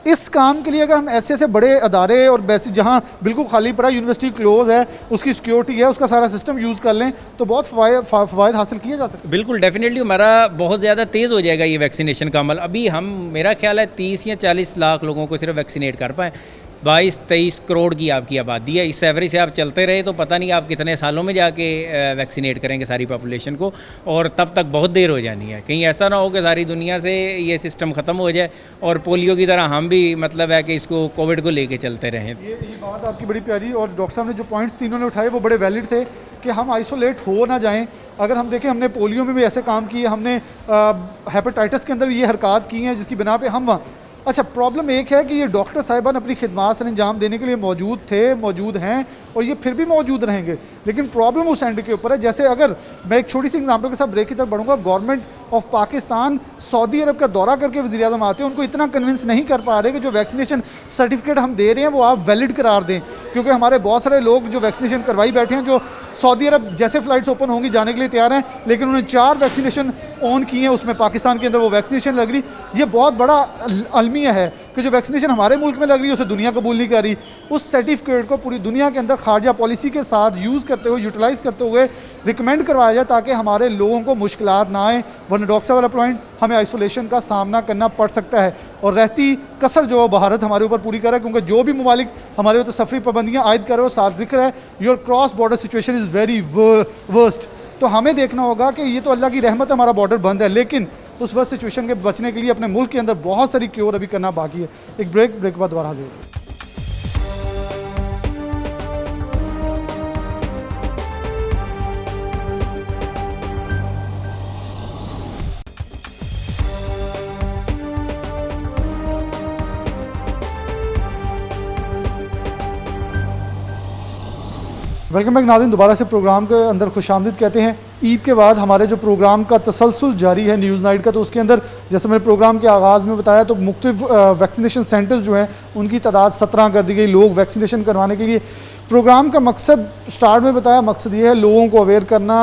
इस काम के लिए अगर हम ऐसे ऐसे बड़े अदारे और वैसे जहाँ बिल्कुल खाली पड़ा, यूनिवर्सिटी क्लोज है, उसकी सिक्योरिटी है, उसका सारा सिस्टम यूज़ कर लें तो बहुत फ़वाद हासिल किए जा सकते हैं। बिल्कुल डेफिनेटली हमारा बहुत ज़्यादा तेज़ हो जाएगा ये वैक्सीनेशन का अमल। अभी हम, मेरा ख्याल है 30 या 40 लाख लोगों को सिर्फ वैक्सीनेट कर पाएँ। 22-23 करोड़ की आपकी आबादी है। इस एवरेज से आप चलते रहे तो पता नहीं आप कितने सालों में जाके वैक्सीनेट करेंगे सारी पॉपुलेशन को, और तब तक बहुत देर हो जानी है। कहीं ऐसा ना हो कि सारी दुनिया से ये सिस्टम ख़त्म हो जाए और पोलियो की तरह हम भी मतलब है कि इसको कोविड को लेके चलते रहें। ये बात आपकी बड़ी प्यारी, और डॉक्टर साहब ने जो पॉइंट्स तीनों ने उठाए वो बड़े वैलिड थे कि हम आइसोलेट हो ना जाएं। अगर हम देखें, हमने पोलियो में भी ऐसे काम किए, हमने हेपेटाइटिस के अंदर भी ये हरकत की हैं जिसकी बिना पे हम वहाँ। अच्छा, प्रॉब्लम एक है कि ये डॉक्टर साहिबान अपनी खिदमात से अंजाम देने के लिए मौजूद थे, मौजूद हैं, और ये फिर भी मौजूद रहेंगे, लेकिन प्रॉब्लम उस एंड के ऊपर है। जैसे अगर मैं एक छोटी सी एग्जांपल के साथ ब्रेक की तरफ बढ़ूंगा, गवर्नमेंट ऑफ पाकिस्तान सऊदी अरब का दौरा करके वज़ीर आज़म आते हैं, उनको इतना कन्विंस नहीं कर पा रहे कि जो वैक्सीनेशन सर्टिफिकेट हम दे रहे हैं वो आप वैलिड करार दें, क्योंकि हमारे बहुत सारे लोग जो वैक्सीनेशन करवाई बैठे हैं, जो सऊदी अरब जैसे फ़्लाइट्स ओपन होंगी जाने के लिए तैयार हैं, लेकिन उन्होंने 4 वैक्सीनेशन ऑन की हैं, उसमें पाकिस्तान के अंदर वो वैक्सीनेशन लग रही। ये बहुत बड़ा अलमिया है कि जो वैक्सीनेशन हमारे मुल्क में लग रही है उसे दुनिया कबूल नहीं कर रही। उस सर्टिफिकेट को पूरी दुनिया के अंदर खारजा पॉलिसी के साथ यूज़ करते हुए, यूटिलाइज़ करते हुए रिकमेंड करवाया जाए ताकि हमारे लोगों को मुश्किलात ना आए, वरना डॉक्टर साहब वाला पॉइंट, हमें आइसोलेशन का सामना करना पड़ सकता है। और रहती कसर जो भारत हमारे ऊपर पूरी कर रहा है, क्योंकि जो भी ममालिक हमारे ऊपर सफरी पाबंदियाँ आयद कर रहे हो, साथ दिख रहा है your cross border situation is very worst. तो हमें देखना होगा कि ये तो अल्लाह की रहमत, हमारा बॉर्डर बंद है, लेकिन उस वर्स्ट सिचुएशन के बचने के लिए अपने मुल्क के अंदर बहुत सारी क्योर अभी करना बाकी है। एक ब्रेक के बाद दोबारा हाजिर होगा। वेलकम बैक नाज़रीन, दोबारा से प्रोग्राम के अंदर खुशामदीद कहते हैं। ईद के बाद हमारे जो प्रोग्राम का तसलसल जारी है न्यूज़ नाइट का, तो उसके अंदर जैसे मैंने प्रोग्राम के आगाज़ में बताया तो मुख्तलिफ वैक्सीनेशन सेंटर्स जो हैं उनकी तादाद 17 कर दी गई, लोग वैक्सीनेशन करवाने के लिए। प्रोग्राम का मकसद स्टार्ट में बताया, मकसद ये है लोगों को अवेयर करना,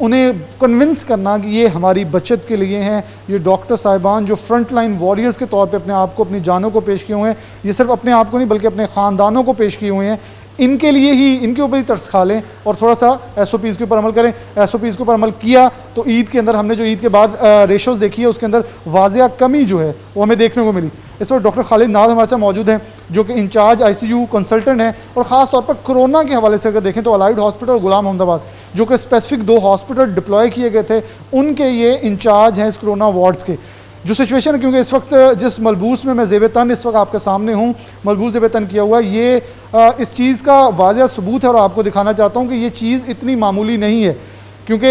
उन्हें कन्विंस करना कि ये हमारी बचत के लिए हैं। ये डॉक्टर साहिबान जो फ्रंट लाइन वॉरियर्स के तौर पे अपने आप को, अपनी जानों को पेश किए हुए हैं, ये सिर्फ अपने आप को नहीं बल्कि अपने ख़ानदानों को पेश किए हुए हैं। इनके लिए ही, इनके ऊपर ही तरस खा लें और थोड़ा सा SOPs के ऊपर अमल करें। SOPs के ऊपर अमल किया तो ईद के अंदर हमने जो ईद के बाद रेशोज़ देखी है उसके अंदर वाज़िया कमी जो है वो हमें देखने को मिली। इस वक्त डॉक्टर खालिद नाज हमारे साथ मौजूद हैं जो कि इंचार्ज ICU कंसल्टेंट हैं, और ख़ास तौर पर कोरोना के हवाले से अगर देखें तो अलाइड हॉस्पिटल और गुलाम अहमदाबाद जो कि स्पेसिफिक 2 हॉस्पिटल डिप्लॉय किए गए थे, उनके ये इंचार्ज हैं इस कोरोना वार्ड्स के। जो सिचुएशन है, क्योंकि इस वक्त जिस मलबूस में मैं ज़ेब तन इस वक्त आपके सामने हूँ, मलबूस ज़ेब तन किया हुआ, ये इस चीज़ का वाज़िया सबूत है और आपको दिखाना चाहता हूँ कि ये चीज़ इतनी मामूली नहीं है। क्योंकि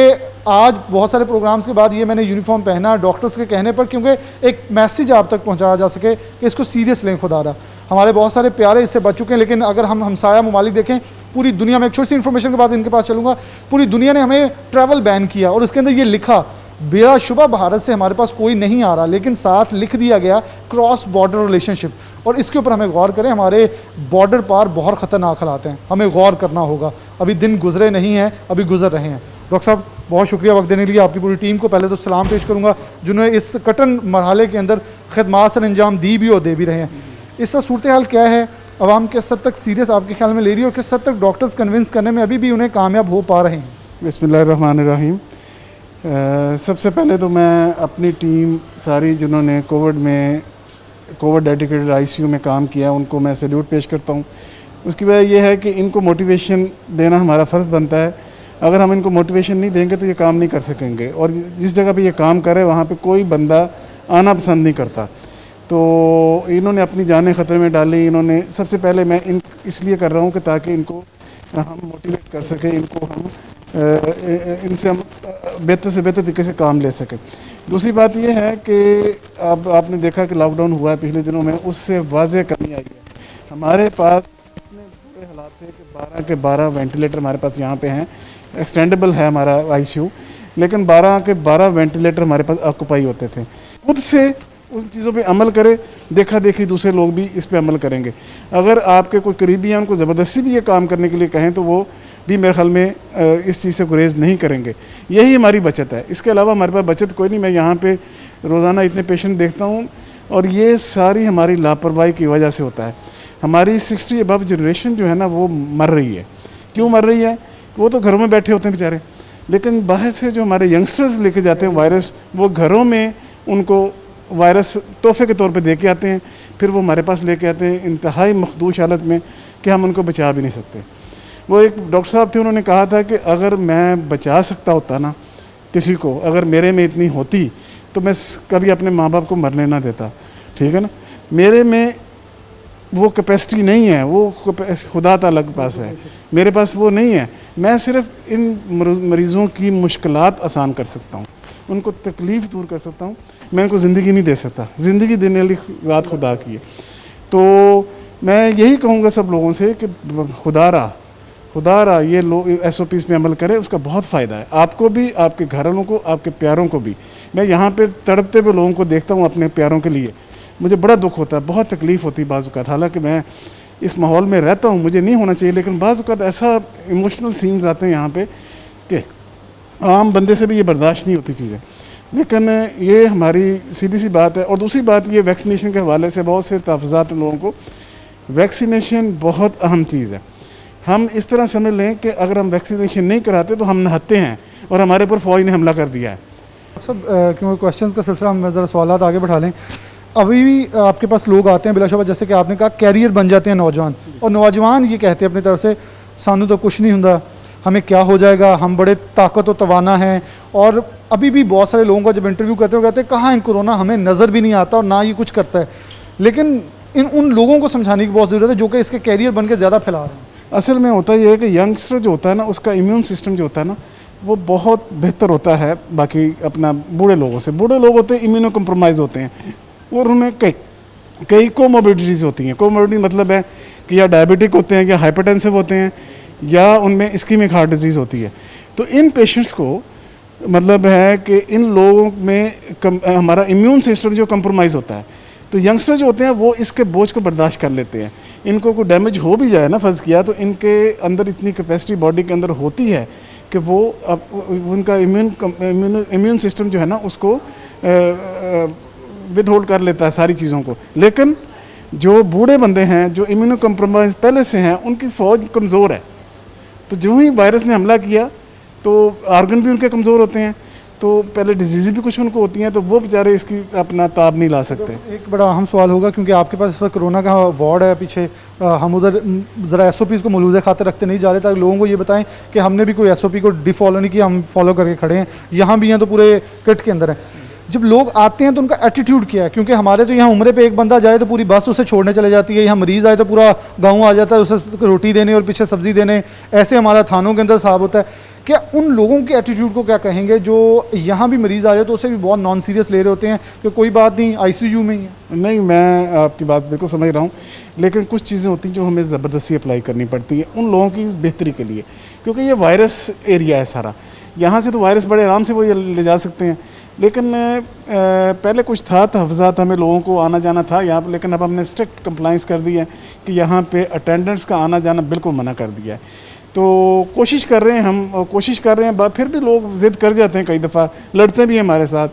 आज बहुत सारे प्रोग्राम्स के बाद ये मैंने यूनिफॉर्म पहना डॉक्टर्स के कहने पर, क्योंकि एक मैसेज आप तक पहुंचाया जा सके कि इसको सीरियस लें खुदारा। हमारे बहुत सारे प्यारे इससे बच चुके हैं, लेकिन अगर हम हमसाया ममालिक देखें पूरी दुनिया में, एक छोटी सी इन्फॉर्मेशन के बाद इनके पास चलूँगा, पूरी दुनिया ने हमें ट्रैवल बैन किया और उसके अंदर ये लिखा बेराशुबा भारत से हमारे पास कोई नहीं आ रहा, लेकिन साथ लिख दिया गया क्रॉस बॉर्डर रिलेशनशिप। और इसके ऊपर हमें गौर करें, हमारे बॉर्डर पार बहुत ख़तरनाक हालात हैं, हमें गौर करना होगा। अभी दिन गुजरे नहीं हैं, अभी गुजर रहे हैं। डॉक्टर साहब बहुत शुक्रिया वक्त देने के लिए, आपकी पूरी टीम को पहले तो सलाम पेश करूँगा जिन्होंने इस कठिन मरहले के अंदर खदमात सर अंजाम दी भी और दे भी रहे हैं। इस वक्त सूरत हाल क्या है, आवाम किस हद तक सीरियस आपके ख्याल में ले रही है और किस हद तक डॉक्टर्स कन्विंस करने में अभी भी उन्हें कामयाब हो पा रहे हैं? बिस्मिल्लाहिर्रहमानिर्रहीम। सबसे पहले तो मैं अपनी टीम सारी जिन्होंने कोविड डेडिकेटेड आईसीयू में काम किया उनको मैं सैल्यूट पेश करता हूँ। उसकी वजह यह है कि इनको मोटिवेशन देना हमारा फ़र्ज़ बनता है। अगर हम इनको मोटिवेशन नहीं देंगे तो ये काम नहीं कर सकेंगे, और जिस जगह पे ये काम करे वहाँ पे कोई बंदा आना पसंद नहीं करता। तो इन्होंने अपनी जानें ख़तरे में डाली। इन्होंने सबसे पहले मैं इसलिए कर रहा हूँ कि ताकि इनको हम मोटिवेट कर सकें, इनको हम इनसे हम बेहतर से बेहतर तरीके से काम ले सकें। दूसरी बात यह है कि अब आपने देखा कि लॉकडाउन हुआ है पिछले दिनों में, उससे वाज़ेह कमी आई है। हमारे पास इतने बुरे हालात थे कि 12 के 12 वेंटिलेटर हमारे पास यहाँ पे हैं, एक्सटेंडेबल है हमारा आईसीयू, लेकिन 12 के 12 वेंटिलेटर हमारे पास ऑक्यूपाई होते थे। खुद से उन चीज़ों पे अमल करें, देखा देखी दूसरे लोग भी इस पे अमल करेंगे। अगर आपके कोई करीबी हैं उनको ज़बरदस्ती भी ये काम करने के लिए कहें तो वो भी मेरे ख्याल में इस चीज़ से गुरेज नहीं करेंगे। यही हमारी बचत है, इसके अलावा हमारे पास बचत कोई नहीं। मैं यहाँ पे रोज़ाना इतने पेशेंट देखता हूँ और ये सारी हमारी लापरवाही की वजह से होता है। हमारी 60 अबव जनरेशन जो है ना वो मर रही है। क्यों मर रही है? वो तो घरों में बैठे होते हैं बेचारे, लेकिन बाहर से जो हमारे यंगस्टर्स लेके जाते हैं वायरस, वो घरों में उनको वायरस तोहफे के तौर पे दे के आते हैं, फिर वो हमारे पास लेके आते हैं इंतहाई मखदूश हालत में कि हम उनको बचा भी नहीं सकते। वो एक डॉक्टर साहब थे, उन्होंने कहा था कि अगर मैं बचा सकता होता ना किसी को, अगर मेरे में इतनी होती तो मैं कभी अपने माँ बाप को मरने ना देता। ठीक है ना, मेरे में वो कैपेसिटी नहीं है, वो खुदा ताला के पास है, मेरे पास वो नहीं है। मैं सिर्फ इन मरीज़ों की मुश्किलात आसान कर सकता हूँ, उनको तकलीफ़ दूर कर सकता हूँ, मैं उनको ज़िंदगी नहीं दे सकता। ज़िंदगी देने वाली ज़ात खुदा की है। तो मैं यही कहूँगा सब लोगों से कि खुदारा ये लोग SOPs में अमल करें, उसका बहुत फ़ायदा है आपको भी, आपके घर वालों को, आपके प्यारों को भी। मैं यहाँ पे तड़पते हुए लोगों को देखता हूँ अपने प्यारों के लिए, मुझे बड़ा दुख होता है, बहुत तकलीफ़ होती है बाज़ औक़ात। हालांकि मैं इस माहौल में रहता हूँ, मुझे नहीं होना चाहिए, लेकिन बाज़ औक़ात ऐसा इमोशनल सीन्स आते हैं यहाँ पे कि आम बंदे से भी ये बर्दाश्त नहीं होती चीज़ें। लेकिन ये हमारी सीधी सी बात है। और दूसरी बात ये वैक्सीनेशन के हवाले से बहुत से तहफ़्फ़ुज़ात लोगों को, वैक्सीनेशन बहुत अहम चीज़ है। हम इस तरह समझ लें कि अगर हम वैक्सीनेशन नहीं कराते तो हम नहाते हैं और हमारे ऊपर फ़ौज ने हमला कर दिया है। सब क्योंकि क्वेश्चन का सिलसिला हम ज़रा सवाल आगे बढ़ा लें। अभी भी आपके पास लोग आते हैं बिलाशुबा, जैसे कि आपने कहा कैरियर बन जाते हैं नौजवान, और नौजवान ये कहते हैं अपनी तरफ से सानू तो कुछ नहीं होता, हमें क्या हो जाएगा, हम बड़े ताकत व तवाना हैं। और अभी भी बहुत सारे लोगों का जब इंटरव्यू करते हो कहते हैं कहाँ है कोरोना, हमें नज़र भी नहीं आता और ना ये कुछ करता है। लेकिन उन लोगों को समझाने की बहुत ज़रूरत है जो कि इसके कैरियर बन के ज़्यादा फैला रहे हैं। असल में होता ये है कि यंगस्टर जो होता है ना, उसका इम्यून सिस्टम जो होता है ना वो बहुत बेहतर होता है बाकी अपना बूढ़े लोगों से। बूढ़े लोग होते हैं इम्यूनो कम्प्रोमाइज़ होते हैं और उनमें कई कोमोबिडिटीज़ होती हैं। कोमोबिडिटी मतलब है कि या डायबिटिक होते हैं या हाइपरटेंसिव होते हैं या उनमें इस्कीमिक हार्ट डिजीज़ होती है। तो इन पेशेंट्स को मतलब है कि इन लोगों में हमारा इम्यून सिस्टम जो कम्प्रोमाइज़ होता है, तो यंगस्टर जो होते हैं वो इसके बोझ को बर्दाश्त कर लेते हैं। इनको कोई डैमेज हो भी जाए ना फ़र्ज़ किया, तो इनके अंदर इतनी कैपेसिटी बॉडी के अंदर होती है कि वो उनका इम्यून सिस्टम जो है ना उसको विद होल्ड कर लेता है सारी चीज़ों को। लेकिन जो बूढ़े बंदे हैं जो इम्यूनो कम्प्रोमाइज़ पहले से हैं, उनकी फ़ौज कमज़ोर है। तो जो ही वायरस ने हमला किया तो आर्गन भी उनके कमज़ोर होते हैं, तो पहले डिजीज़ भी कुछ उनको होती हैं, तो वो बेचारे इसकी अपना ताब नहीं ला सकते। एक बड़ा अहम सवाल होगा क्योंकि आपके पास इस वक्त कोरोना का वार्ड है पीछे, हम उधर ज़रा SOPs को मलूज़ खाते रखते नहीं जा रहे, ताकि लोगों को ये बताएं कि हमने भी कोई SOP को डिफॉलो नहीं किया, हम फॉलो करके खड़े हैं। यहाँ भी हैं तो पूरे किट के अंदर हैं। जब लोग आते हैं तो उनका एटीट्यूड क्या है? क्योंकि हमारे तो यहाँ उम्रे पे एक बंदा जाए तो पूरी बस उसे छोड़ने चले जाती है, यहाँ मरीज़ आए तो पूरा गाँव आ जाता है उसे रोटी देने और पीछे सब्ज़ी देने, ऐसे हमारा थानों के अंदर साहब होता है क्या उन लोगों के एटीट्यूड को क्या कहेंगे जो यहाँ भी मरीज़ आ जाए तो उसे भी बहुत नॉन सीरियस ले रहे होते हैं कि कोई बात नहीं, ICU में ही है? नहीं, मैं आपकी बात बिल्कुल समझ रहा हूँ, लेकिन कुछ चीज़ें होती हैं जो हमें ज़बरदस्ती अप्लाई करनी पड़ती है उन लोगों की बेहतरी के लिए, क्योंकि ये वायरस एरिया है सारा। यहाँ से तो वायरस बड़े आराम से वो ये ले जा सकते हैं, लेकिन पहले कुछ था, तहफ़्फ़ुज़ात हमें लोगों को आना जाना था यहाँ पर, लेकिन अब हमने स्ट्रिक्ट कंप्लाइंस कर दी है कि यहाँ पे अटेंडेंट्स का आना जाना बिल्कुल मना कर दिया है। तो कोशिश कर रहे हैं, हम कोशिश कर रहे हैं, फिर भी लोग ज़िद कर जाते हैं, कई दफ़ा लड़ते भी हैं हमारे साथ,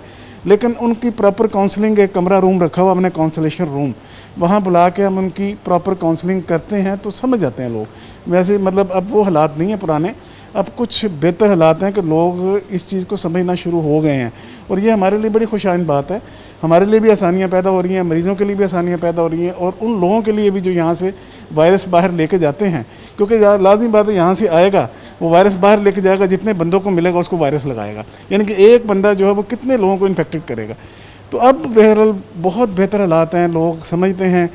लेकिन उनकी प्रॉपर काउंसलिंग, एक कमरा रूम रखा हुआ हमने, काउंसलेशन रूम, वहाँ बुला के हम उनकी प्रॉपर काउंसलिंग करते हैं तो समझ जाते हैं लोग। वैसे मतलब अब वो हालात नहीं है पुराने, अब कुछ बेहतर हालात हैं कि लोग इस चीज़ को समझना शुरू हो गए हैं, और ये हमारे लिए बड़ी खुशहाल बात है। हमारे लिए भी आसानियाँ पैदा हो रही हैं, मरीज़ों के लिए भी आसानियाँ पैदा हो रही हैं, और उन लोगों के लिए भी जो यहाँ से वायरस बाहर लेके जाते हैं, क्योंकि लाज़मी बात है यहाँ से आएगा वो वायरस बाहर लेके जाएगा, जितने बंदों को मिलेगा उसको वायरस लगाएगा, यानी कि एक बंदा जो है वो कितने लोगों को इन्फेक्टेड करेगा। तो अब बहरहाल बहुत बेहतर हालात हैं, लोग समझते हैं।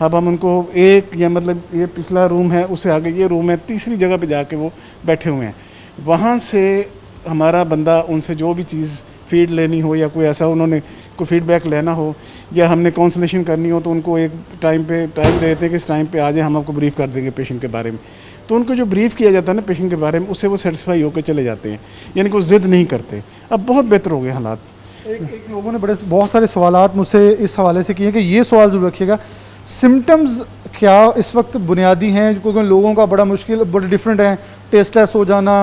अब हम उनको एक, या मतलब ये पिछला रूम है, उससे आगे ये रूम है, तीसरी जगह पे जाके वो बैठे हुए हैं, वहाँ से हमारा बंदा उनसे जो भी चीज़ फीड लेनी हो या कोई ऐसा उन्होंने कोई फीडबैक लेना हो या हमने काउंसलेशन करनी हो, तो उनको एक टाइम दे देते हैं कि इस टाइम पे आ जाए, हम आपको ब्रीफ कर देंगे पेशेंट के बारे में। तो उनको जो ब्रीफ किया जाता है ना पेशेंट के बारे में, उससे वो सेटिस्फाई होकर चले जाते हैं, यानी कि वो ज़िद नहीं करते। अब बहुत बेहतर हो गए हालात। एक लोगों ने बहुत सारे सवालात मुझसे इस हवाले से किए कि ये सवाल ज़रूर रखिएगा, सिम्टम्स क्या इस वक्त बुनियादी हैं, क्योंकि लोगों का बड़ा मुश्किल, बड़े डिफरेंट हैं, टेस्टलेस हो जाना,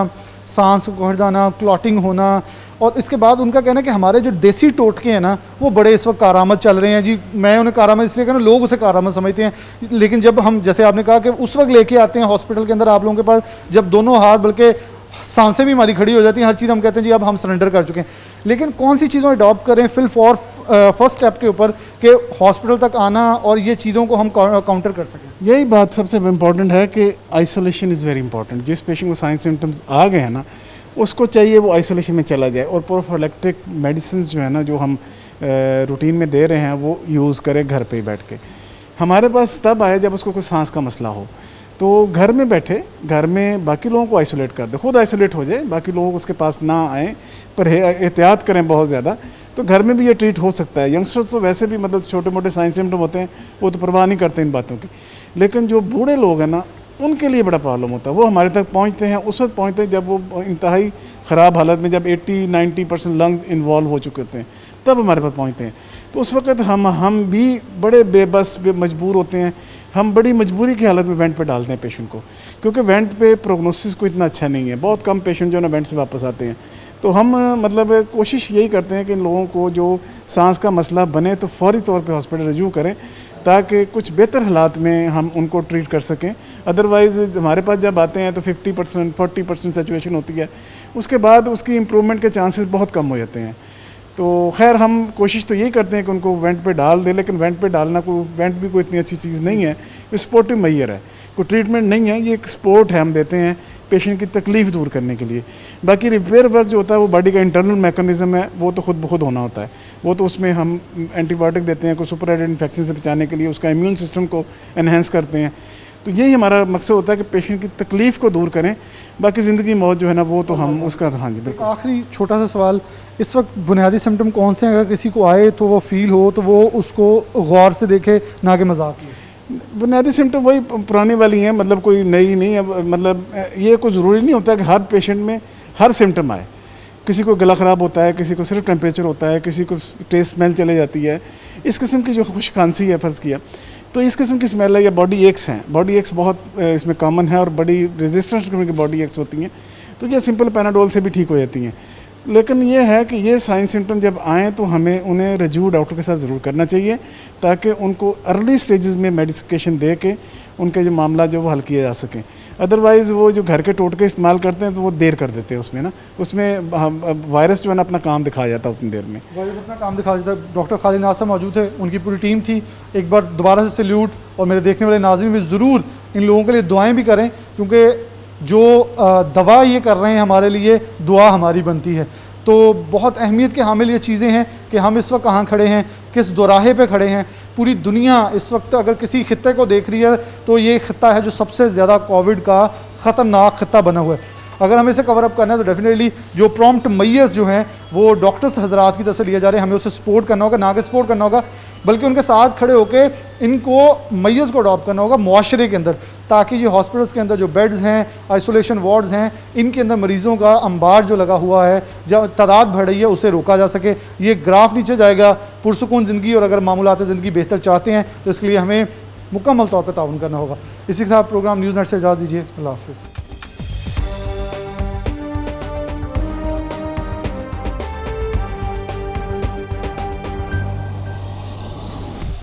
सांस को घट जाना, क्लॉटिंग होना, और इसके बाद उनका कहना है कि हमारे जो देसी टोटके हैं ना वो बड़े इस वक्त कारामद चल रहे हैं। जी मैं उन्हें कारामद इसलिए कहना, लोग उसे कारामद समझते हैं, लेकिन जब हम, जैसे आपने कहा कि उस वक्त लेके आते हैं हॉस्पिटल के अंदर आप लोगों के पास, जब दोनों हाथ बल्कि सांसें भी हमारी खड़ी हो जाती हैं, हर चीज़ हम कहते हैं जी अब हम सरेंडर कर चुके हैं, लेकिन कौन सी चीज़ों अडॉप्ट करें फर्स्ट स्टेप के ऊपर कि हॉस्पिटल तक आना और ये चीज़ों को हम काउंटर कर सकें? यही बात सबसे इम्पॉर्टेंट है कि आइसोलेशन इज़ वेरी इंपॉर्टेंट। जिस पेशेंट को साइन सिम्टम्स आ गए हैं ना, उसको चाहिए वो आइसोलेशन में चला जाए, और प्रोफिलैक्टिक मेडिसिन जो है ना, जो हम रूटीन में दे रहे हैं, वो यूज़ करे घर पे ही बैठ के। हमारे पास तब आए जब उसको कोई सांस का मसला हो, तो घर में बैठे, घर में बाकी लोगों को आइसोलेट कर दे, खुद आइसोलेट हो जाए, बाकी लोग उसके पास ना आएँ, पर एहतियात करें बहुत ज़्यादा, तो घर में भी ये ट्रीट हो सकता है। यंगस्टर्स तो वैसे भी मतलब छोटे मोटे साइन सिम्टम होते हैं, वो तो परवाह नहीं करते इन बातों की, लेकिन जो बूढ़े लोग हैं ना, उनके लिए बड़ा प्रॉब्लम होता है। वो हमारे तक पहुंचते हैं, उस वक्त पहुंचते हैं जब वो इंतहाई ख़राब हालत में, जब 80-90% लंग्स इन्वॉल्व हो चुके होते हैं, तब हमारे पास पहुंचते हैं। तो उस वक्त हम भी बड़े बेबस मजबूर होते हैं, हम बड़ी मजबूरी की हालत में वेंट पे डालते हैं पेशेंट को, क्योंकि वेंट पे प्रोग्नोसिस को इतना अच्छा नहीं है, बहुत कम पेशेंट जो है ना वेंट से वापस आते हैं। तो हम मतलब कोशिश यही करते हैं कि इन लोगों को जो सांस का मसला बने तो फौरी तौर पे हॉस्पिटल रजू करें, ताकि कुछ बेहतर हालात में हम उनको ट्रीट कर सकें। अदरवाइज़ हमारे पास जब आते हैं तो 50% 40% सिचुएशन होती है, उसके बाद उसकी इम्प्रूवमेंट के चांसेस बहुत कम हो जाते हैं। तो खैर हम कोशिश तो यही करते हैं कि उनको वेंट पे डाल दें, लेकिन वेंट पे डालना वेंट भी कोई इतनी अच्छी चीज़ नहीं है, ये सपोर्टिव मैयर है, कोई ट्रीटमेंट नहीं है, ये एक सपोर्ट है, हम देते हैं पेशेंट की तकलीफ़ दूर करने के लिए। बाकी रिपेयर वर्क जो होता है वो बॉडी का इंटरनल मैकेनिज्म है, वो तो खुद ब खुद होना होता है, वो तो उसमें हम एंटीबायोटिक देते हैं, कोई सुपरएडेड इन्फेक्शन से बचाने के लिए, उसका इम्यून सिस्टम को एनहेंस करते हैं। तो यही हमारा मकसद होता है कि पेशेंट की तकलीफ़ को दूर करें, बाकी ज़िंदगी मौत जो है ना वो तो हम उसका, हाँ जी बिल्कुल। आखिरी छोटा सा सवाल, इस वक्त बुनियादी सिम्टम कौन से हैं, अगर किसी को आए तो वो फील हो तो वो उसको गौर से देखे, ना कि मजाक किए? बुनियादी सिम्टम वही पुरानी वाली हैं, मतलब कोई नई नहीं है। मतलब ये कोई ज़रूरी नहीं होता कि हर पेशेंट में हर सिम्टम आए। किसी को गला ख़राब होता है, किसी को सिर्फ टेम्परेचर होता है, किसी को टेस्ट स्मेल चले जाती है, इस किस्म की जो खुश खांसी है फ़र्ज़ किया, तो इस किस्म की स्मेल है, या बॉडी एक्स हैं, बॉडी एक्स बहुत इसमें कॉमन है, और बड़ी रेजिस्टेंस की बॉडी एक्स होती हैं, तो ये सिंपल पैनाडोल से भी ठीक हो जाती हैं। लेकिन ये है कि ये साइन सिम्टम जब आएँ तो हमें उन्हें रजू डॉक्टर के साथ ज़रूर करना चाहिए, ताकि उनको अर्ली स्टेजेस में मेडिकेशन दे के उनके जो मामला जो वो हल किए जा सकें। अदरवाइज़ वो जो घर के टोटके इस्तेमाल करते हैं तो वो देर कर देते हैं उसमें ना, उसमें वायरस जो है ना अपना काम दिखा जाता है उतनी देर में, वायरस अपना काम दिखा जाता है। डॉक्टर खालिद नासर मौजूद थे, उनकी पूरी टीम थी, एक बार दोबारा से सैल्यूट, और मेरे देखने वाले नाज़रीन भी ज़रूर इन लोगों के लिए दुआएँ भी करें, क्योंकि जो दवा ये कर रहे हैं हमारे लिए, दुआ हमारी बनती है। तो बहुत अहमियत के हामिल ये चीज़ें हैं कि हम इस वक्त कहाँ खड़े हैं, किस दोराहे पे खड़े हैं। पूरी दुनिया इस वक्त अगर किसी खित्ते को देख रही है तो ये खित्ता है जो सबसे ज़्यादा कोविड का ख़तरनाक खित्ता बना हुआ है। अगर हमें इसे कवर अप करना है तो डेफिनेटली जो प्रॉम्प्ट मैयर्स जो हैं वो डॉक्टर्स हजरात की तरफ से लिए जा रहे हैं, हमें उसे सपोर्ट करना होगा, ना कि सपोर्ट करना होगा बल्कि उनके साथ खड़े होकर इनको मैयर्स को अडॉप्ट करना होगा मुआशरे के अंदर, ताकि ये हॉस्पिटल्स के अंदर जो बेड्स हैं, आइसोलेशन वार्ड्स हैं, इनके अंदर मरीज़ों का अंबार जो लगा हुआ है, जब तादाद बढ़ रही है उसे रोका जा सके। ये ग्राफ नीचे जाएगा, पुरसुकून ज़िंदगी, और अगर मामूलात ज़िंदगी बेहतर चाहते हैं तो इसके लिए हमें मुकम्मल तौर पर ताउन करना होगा। इसी के साथ प्रोग्राम न्यूज़ नेट से इजाज़त दीजिए। अल्लाह हाफ़िज़।